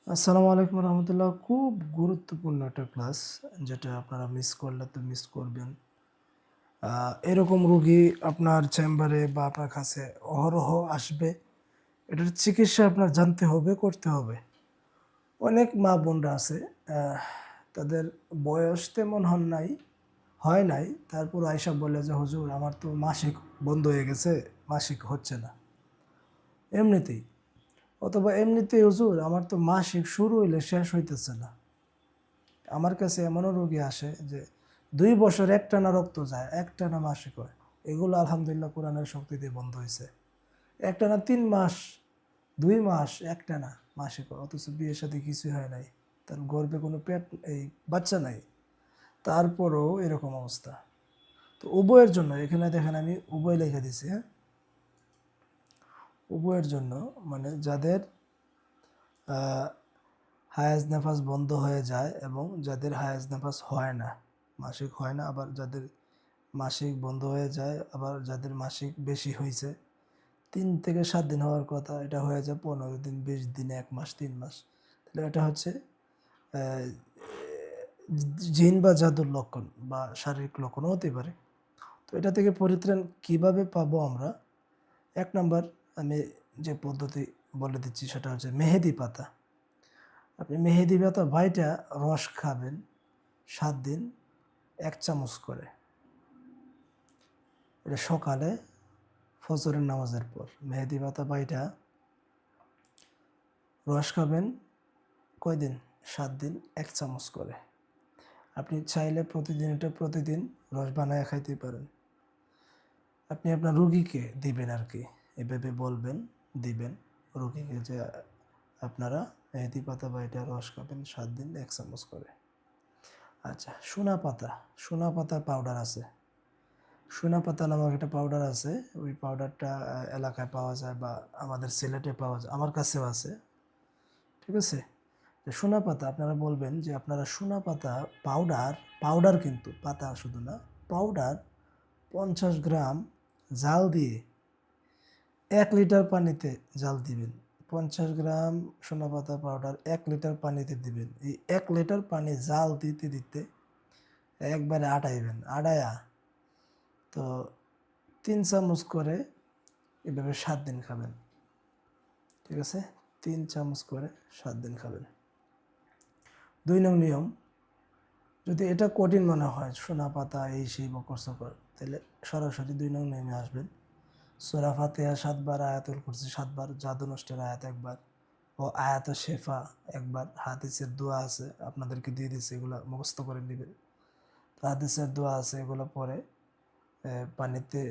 আসসালামু আলাইকুম রহমতুল্লাহ। খুব গুরুত্বপূর্ণ একটা ক্লাস, যেটা আপনারা মিস করলে তো মিস করবেন। এরকম রোগী আপনার চেম্বারে বা আপনার কাছে অহরহ আসবে। এটার চিকিৎসা আপনার জানতে হবে, করতে হবে। অনেক মা বোনরা আছে, আহ, তাদের বয়স তেমন হয় নাই, তারপর আয়সা বলে যে হুজুর আমার তো মাসিক বন্ধ হয়ে গেছে, মাসিক হচ্ছে না এমনিতেই, অথবা এমনিতেই হুজুর আমার তো মাসিক শুরু হইলে শেষ হইতেছে না। আমার কাছে এমনও রোগী আসে যে 2 বছর একটানা রক্ত যায়, একটানা মাসিক হয়। এগুলো আলহামদুলিল্লাহ কোরআনের শক্তিতে বন্ধ হয়েছে। একটানা 3 মাস, 2 মাস একটানা মাসিক হয়, অথচ বিয়ের সাথে কিছুই হয় নাই, তার গর্ভে কোনো বাচ্চা নাই, তারপরও এরকম অবস্থা। তো উভয়ের জন্য এখানে দেখেন আমি উভয় লিখে দিছি, হ্যাঁ, উভয়ের জন্য, মানে যাদের হায়াজ নেফাস বন্ধ হয়ে যায় এবং যাদের হায়াজ নেফাস হয় না, মাসিক হয় না, আবার যাদের মাসিক বন্ধ হয়ে যায়, আবার যাদের মাসিক বেশি হয়েছে, 3 থেকে 7 দিন হওয়ার কথা, এটা হয়ে যায় 15 দিন, 20 দিন, 1 মাস, 3 মাস। তাহলে এটা হচ্ছে আহ, জিন বা জাদুর লক্ষণ বা শারীরিক লক্ষণও হতে পারে। তো এটা থেকে পরিত্রাণ কিভাবে পাবো আমরা? 1 নাম্বার, আমি যে পদ্ধতি বলে দিচ্ছি সেটা হচ্ছে মেহেদি পাতা। আপনি মেহেদি পাতা বাইটা রস খাবেন 7 দিন, 1 চামচ করে। এটা সকালে ফজরের নামাজের পর মেহেদি পাতা বাইটা রস খাবেন। কয়দিন? 7 দিন, 1 চামচ করে। আপনি চাইলে প্রতিদিন এটা প্রতিদিন রস বানায় খাইতে পারেন। আপনি আপনার রুগীকে দিবেন আর কি, এভাবে বলবেন, দিবেন রুগীকে যে আপনারা মেহেদি পাতা বাইটা রস খাবেন 7 দিন, 1 চামচ করে। আচ্ছা, সোনা পাতা পাউডার আছে। সোনা পাতা নামক একটা পাউডার আছে। ওই পাউডারটা এলাকায় পাওয়া যায় বা আমাদের সিলেটে পাওয়া যায়, আমার কাছেও আছে। ঠিক আছে, যে সোনা পাতা আপনারা বলবেন যে আপনারা সোনা পাতা পাউডার, পাউডার কিন্তু পাতা শুধু না, পাউডার 50 গ্রাম জাল দিয়ে 1 লিটার পানিতে জাল দিবেন। 50 গ্রাম সোনা পাতা পাউডার 1 লিটার পানিতে দিবেন। এই 1 লিটার পানি জাল দিতে দিতে একবারে আটাইবেন, আটায়া তো 3 চামচ করে এভাবে 7 দিন খাবেন। ঠিক আছে, 3 চামচ করে 7 দিন খাবেন। 2 নং নিয়ম, যদি এটা কঠিন মনে হয়, সোনা পাতা এই সেই বকর সকর, তাহলে সরাসরি 2 নং নিয়মে আসবেন। সূরা ফাতিহা 7 বার, আয়াতুল কুরসি 7 বার, জাদু নষ্টের আয়াত 1 বার ও আয়াত শেফা 1 বার। হাদিসের দোয়া আছে, আপনাদেরকে দিয়ে দিচ্ছে, এগুলো মুখস্থ করে নেবেন। হাদিসের দোয়া আছে, এগুলো পরে পানিতে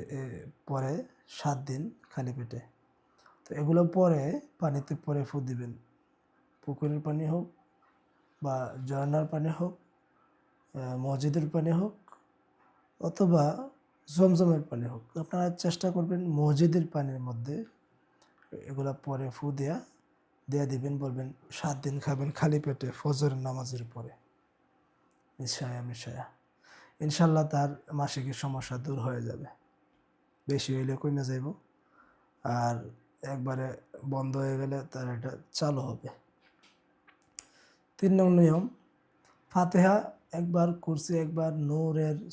পরে 7 দিন খালি পেটে। তো এগুলো পরে পানিতে পরে ফু দিবেন। পুকুরের পানি হোক বা ঝর্ণার পানি হোক, মসজিদের পানি হোক, অথবা জমজমের পানি হোক, আপনারা চেষ্টা করবেন মসজিদের পানির মধ্যে এগুলা পরে ফু দেয়া দিবেন। বলবেন 7 দিন খাবেন খালি পেটে ফজরের নামাজের পরে, মিশায়া মিশায়া। ইনশাল্লাহ তার মাসিকের সমস্যা দূর হয়ে যাবে। বেশি হইলে কমে যাইব, আর একবারে বন্ধ হয়ে গেলে তার এটা চালু হবে। 3 নং নিয়ম, ফাতেহা 1 বার, কুরসি 1 বার,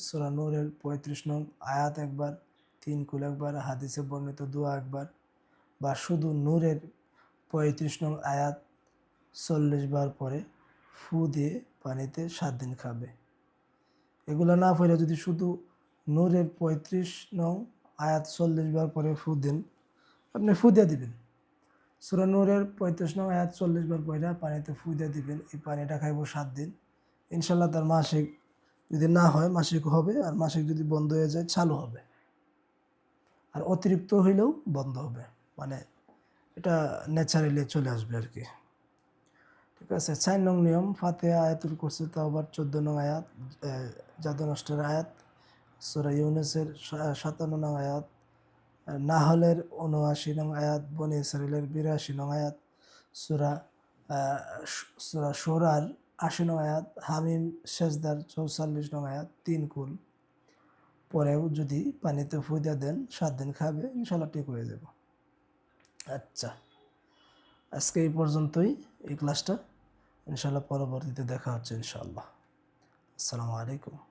সূরা নূরের 35 নং আয়াত 1 বার, 3 কুল 1 বার, হাদিসে বর্ণিত দোয়া 1 বার, বা শুধু নূরের 35 নং আয়াত 40 বার পরে ফু দিয়ে পানিতে 7 দিন খাবে। এগুলো না পড়ে যদি শুধু নূরের 35 নং আয়াত 40 বার পরে ফু দেন, আপনি ফু দিয়ে দিবেন। সূরা নূরের 35 নং আয়াত 40 বার পরে পানিতে ফু দিয়ে দিবেন। এই পানিটা খাইব 7 দিন। ইনশাল্লাহ তার মাসিক যদি না হয় মাসিক হবে, আর মাসিক যদি বন্ধ হয়ে যায় চালু হবে, আর অতিরিক্ত হইলেও বন্ধ হবে, মানে এটা ন্যাচারালি চলে আসবে আর কি। ঠিক আছে, 4 নং নিয়ম, ফাতিহা, আয়াতুল কুরসি, তাওবার 14 নং আয়াত, জাদু নষ্টের আয়াত, সূরা ইউনূসের 57 নং আয়াত, নাহলের 79 নং আয়াত, বনী ইসরাঈলের 82 নং আয়াত, সূরা সূরা শূরার 80 নং আয়াত, হামিম সেজদার 44 নং আয়াত, 3 কুল পরেও যদি পানিতে ফুঁদা দেন 7 দিন খাবে, ইনশাল্লাহ ঠিক হয়ে যাবে। আচ্ছা, আজকে এই পর্যন্তই এই ক্লাসটা। ইনশাআল্লাহ পরবর্তীতে দেখা হচ্ছে ইনশাআল্লাহ। আসসালামু আলাইকুম।